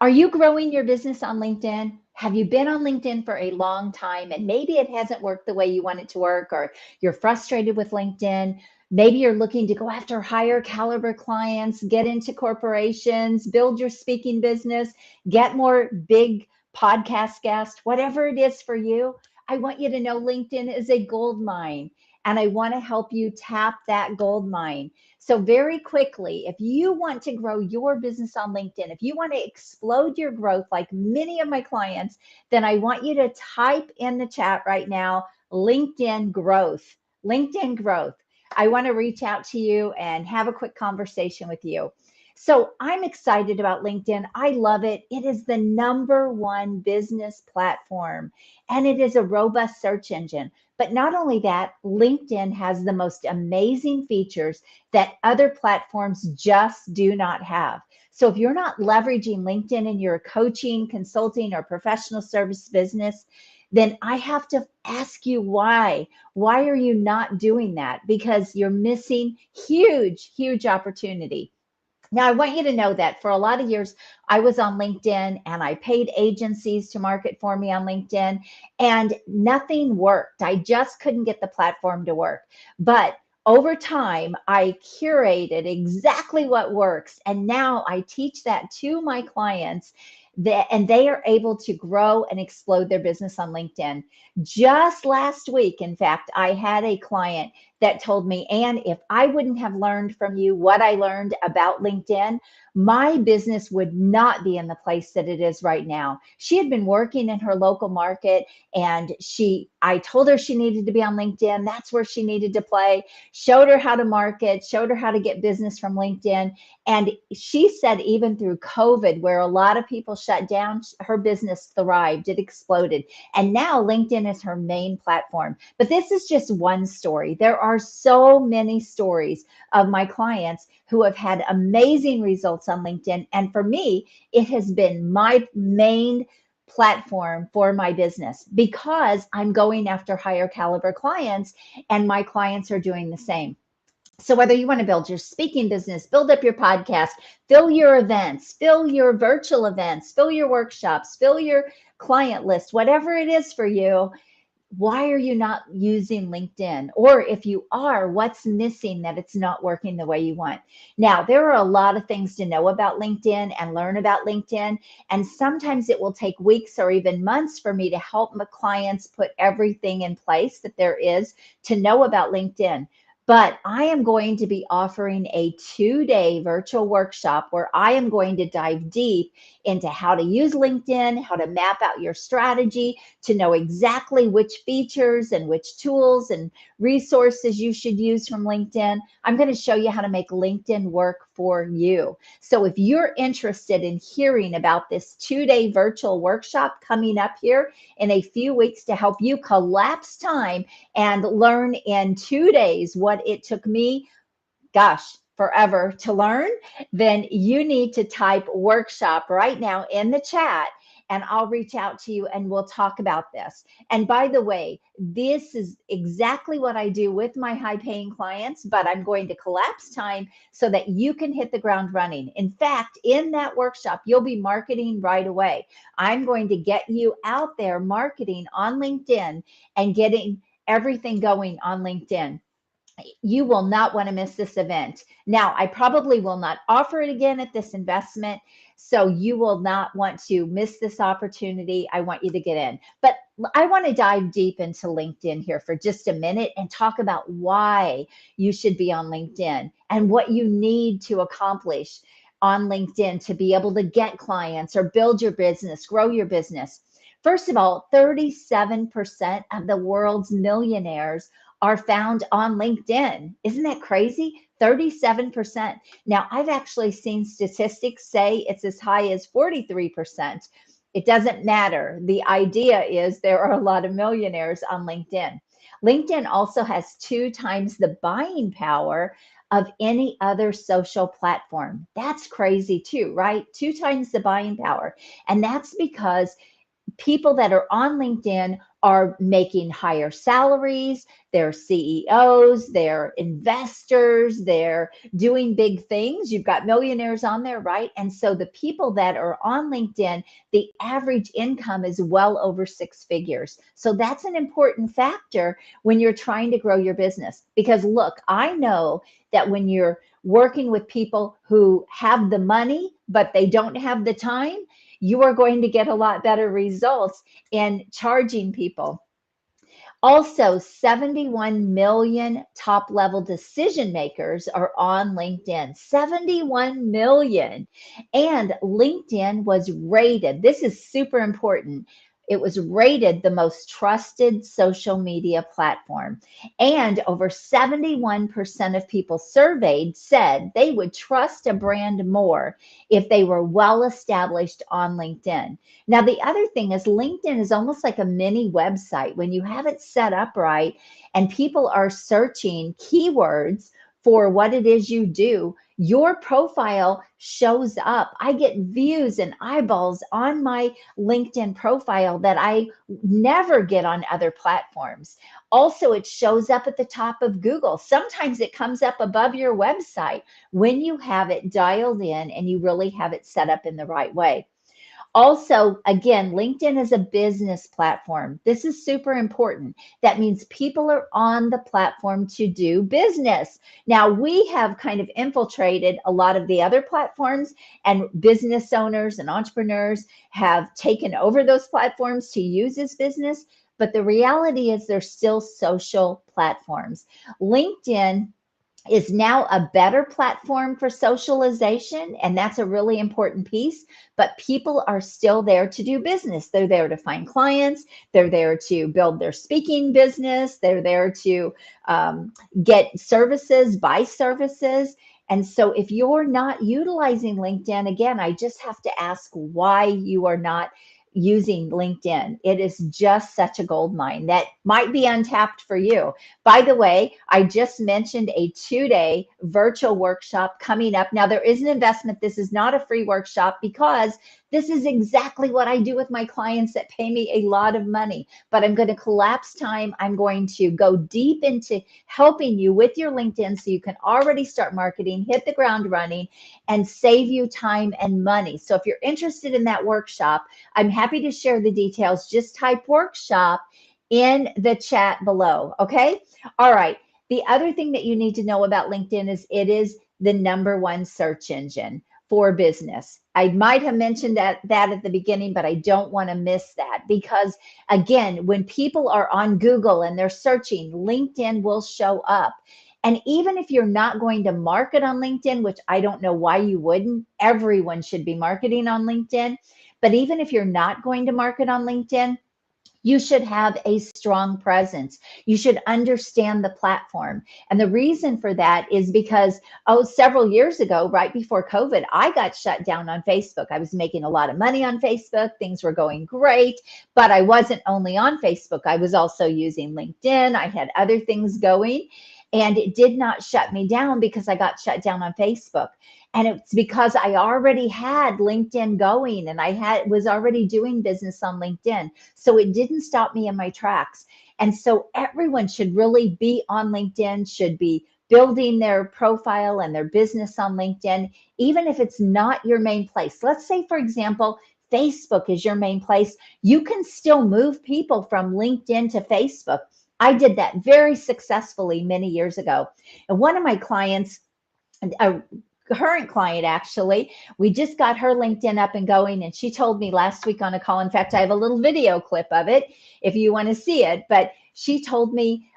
Are you growing your business on LinkedIn? Have you been on LinkedIn for a long time and maybe it hasn't worked the way you want it to work, or you're frustrated with LinkedIn? Maybe you're looking to go after higher caliber clients, get into corporations, build your speaking business, get more big podcast guests, whatever it is for you. I want you to know LinkedIn is a gold mine and I want to help you tap that gold mine. So, very quickly, if you want to grow your business on LinkedIn, if you want to explode your growth like many of my clients, then I want you to type in the chat right now LinkedIn growth. LinkedIn growth. I want to reach out to you and have a quick conversation with you. So, I'm excited about LinkedIn. I love it. It is the number one business platform and it is a robust search engine. But not only that, LinkedIn has the most amazing features that other platforms just do not have. So if you're not leveraging LinkedIn in your coaching, consulting, or professional service business, then I have to ask you why. Why are you not doing that? Because you're missing huge, huge opportunity. Now, I want you to know that for a lot of years, I was on LinkedIn and I paid agencies to market for me on LinkedIn, and nothing worked. I just couldn't get the platform to work. But over time, I curated exactly what works. And now I teach that to my clients. And they are able to grow and explode their business on LinkedIn. Just last week, in fact, I had a client that told me, Ann, if I wouldn't have learned from you what I learned about LinkedIn, my business would not be in the place that it is right now. She had been working in her local market and I told her she needed to be on LinkedIn. That's where she needed to play, showed her how to market, showed her how to get business from LinkedIn. And she said, even through COVID, where a lot of people shut down, her business thrived, it exploded. And now LinkedIn is her main platform. But this is just one story. There are so many stories of my clients who have had amazing results on LinkedIn. And for me, it has been my main platform for my business because I'm going after higher caliber clients and my clients are doing the same. So whether you want to build your speaking business, build up your podcast, fill your events, fill your virtual events, fill your workshops, fill your client list, whatever it is for you, why are you not using LinkedIn? Or if you are, what's missing that it's not working the way you want? Now, there are a lot of things to know about LinkedIn and learn about LinkedIn. And sometimes it will take weeks or even months for me to help my clients put everything in place that there is to know about LinkedIn. But I am going to be offering a 2-day virtual workshop where I am going to dive deep into how to use LinkedIn, how to map out your strategy, to know exactly which features and which tools and resources you should use from LinkedIn. I'm going to show you how to make LinkedIn work for you. So if you're interested in hearing about this 2-day virtual workshop coming up here in a few weeks to help you collapse time and learn in 2 days what it took me, gosh, forever to learn, then you need to type workshop right now in the chat and I'll reach out to you and we'll talk about this. And by the way, this is exactly what I do with my high paying clients, but I'm going to collapse time so that you can hit the ground running. In fact, in that workshop, you'll be marketing right away. I'm going to get you out there marketing on LinkedIn and getting everything going on LinkedIn. You will not want to miss this event. Now, I probably will not offer it again at this investment, so you will not want to miss this opportunity. I want you to get in. But I want to dive deep into LinkedIn here for just a minute and talk about why you should be on LinkedIn and what you need to accomplish on LinkedIn to be able to get clients or build your business, grow your business. First of all, 37% of the world's millionaires are found on LinkedIn. Isn't that crazy? 37%. Now, I've actually seen statistics say it's as high as 43%. It doesn't matter. The idea is there are a lot of millionaires on LinkedIn. LinkedIn also has 2 times the buying power of any other social platform. That's crazy too, right? 2 times the buying power. And that's because people that are on LinkedIn are making higher salaries, they're CEOs, they're investors, they're doing big things. You've got millionaires on there, right? And so the people that are on LinkedIn, the average income is well over six figures. So that's an important factor when you're trying to grow your business. Because look, I know that when you're working with people who have the money, but they don't have the time, you are going to get a lot better results in charging people. Also, 71 million top level decision makers are on LinkedIn. 71 million. And LinkedIn was rated, this is super important. It was rated the most trusted social media platform. And over 71% of people surveyed said they would trust a brand more if they were well established on LinkedIn. Now, the other thing is LinkedIn is almost like a mini website. When you have it set up right and people are searching keywords for what it is you do, your profile shows up. I get views and eyeballs on my LinkedIn profile that I never get on other platforms. Also, it shows up at the top of Google. Sometimes it comes up above your website when you have it dialed in and you really have it set up in the right way. Also, again, LinkedIn is a business platform. This is super important. That means people are on the platform to do business. Now, we have kind of infiltrated a lot of the other platforms, and business owners and entrepreneurs have taken over those platforms to use as business. But the reality is, they're still social platforms. LinkedIn is now a better platform for socialization, and that's a really important piece. But people are still there to do business. They're there to find clients, they're there to build their speaking business, they're there to get services, buy services. And so if you're not utilizing LinkedIn, again, I just have to ask why you are not using LinkedIn. It is just such a gold mine that might be untapped for you. By the way, I just mentioned a 2-day virtual workshop coming up. Now, there is an investment. This is not a free workshop because this is exactly what I do with my clients that pay me a lot of money. But I'm going to collapse time. I'm going to go deep into helping you with your LinkedIn so you can already start marketing, hit the ground running, and save you time and money. So if you're interested in that workshop, I'm happy to share the details. Just type workshop in the chat below. Okay. All right. The other thing that you need to know about LinkedIn is it is the #1 search engine for business. I might have mentioned that at the beginning, but I don't want to miss that because, again, when people are on Google and they're searching, LinkedIn will show up. And even if you're not going to market on LinkedIn, which I don't know why you wouldn't, everyone should be marketing on LinkedIn. But even if you're not going to market on LinkedIn, you should have a strong presence. You should understand the platform. And the reason for that is because, several years ago, right before COVID, I got shut down on Facebook. I was making a lot of money on Facebook. Things were going great, but I wasn't only on Facebook. I was also using LinkedIn. I had other things going. And it did not shut me down because I got shut down on Facebook. And it's because I already had LinkedIn going and was already doing business on LinkedIn. So it didn't stop me in my tracks. And so everyone should really be on LinkedIn, should be building their profile and their business on LinkedIn, even if it's not your main place. Let's say, for example, Facebook is your main place. You can still move people from LinkedIn to Facebook. I did that very successfully many years ago. And one of my clients, a current client actually, we just got her LinkedIn up and going, and she told me last week on a call. In fact, I have a little video clip of it if you want to see it. But she told me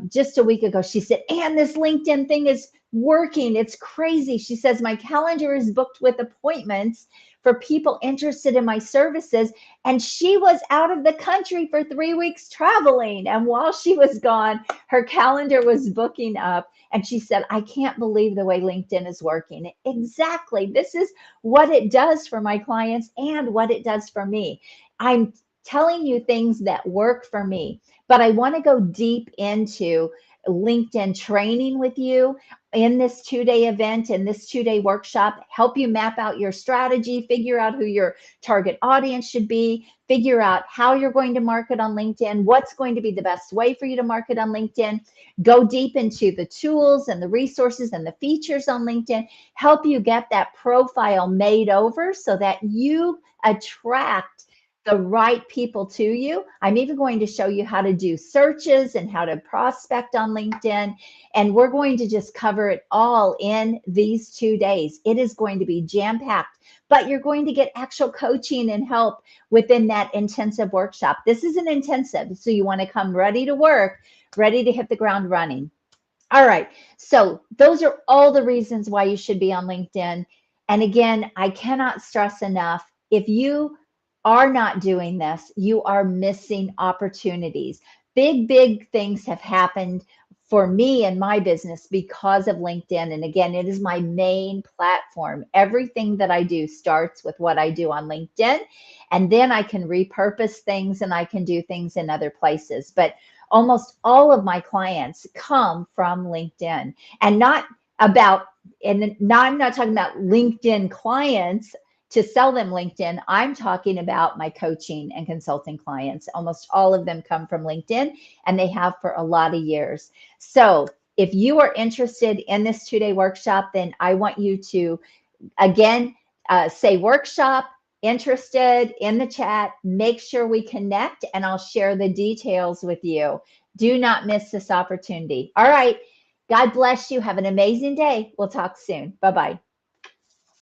just a week ago, she said, "And this LinkedIn thing is working. It's crazy." She says, "My calendar is booked with appointments for people interested in my services." And she was out of the country for 3 weeks traveling. And while she was gone, her calendar was booking up. And she said, "I can't believe the way LinkedIn is working." Exactly. This is what it does for my clients and what it does for me. I'm telling you things that work for me, but I want to go deep into LinkedIn training with you in this 2-day event, in this 2-day workshop, help you map out your strategy, figure out who your target audience should be, figure out how you're going to market on LinkedIn, what's going to be the best way for you to market on LinkedIn, go deep into the tools and the resources and the features on LinkedIn, help you get that profile made over so that you attract the right people to you. I'm even going to show you how to do searches and how to prospect on LinkedIn. And we're going to just cover it all in these 2 days. It is going to be jam-packed, but you're going to get actual coaching and help within that intensive workshop. This is an intensive, so you want to come ready to work, ready to hit the ground running. All right, so those are all the reasons why you should be on LinkedIn. And again, I cannot stress enough, if you are not doing this, you are missing opportunities. Big things have happened for me and my business because of LinkedIn. And again, it is my main platform. Everything that I do starts with what I do on LinkedIn, and then I can repurpose things and I can do things in other places. But almost all of my clients come from LinkedIn, and not about, and now I'm not talking about LinkedIn clients to sell them LinkedIn. I'm talking about my coaching and consulting clients. Almost all of them come from LinkedIn, and they have for a lot of years. So if you are interested in this 2-day workshop, then I want you to, again, say workshop, interested in the chat. Make sure we connect, and I'll share the details with you. Do not miss this opportunity. All right. God bless you. Have an amazing day. We'll talk soon. Bye-bye.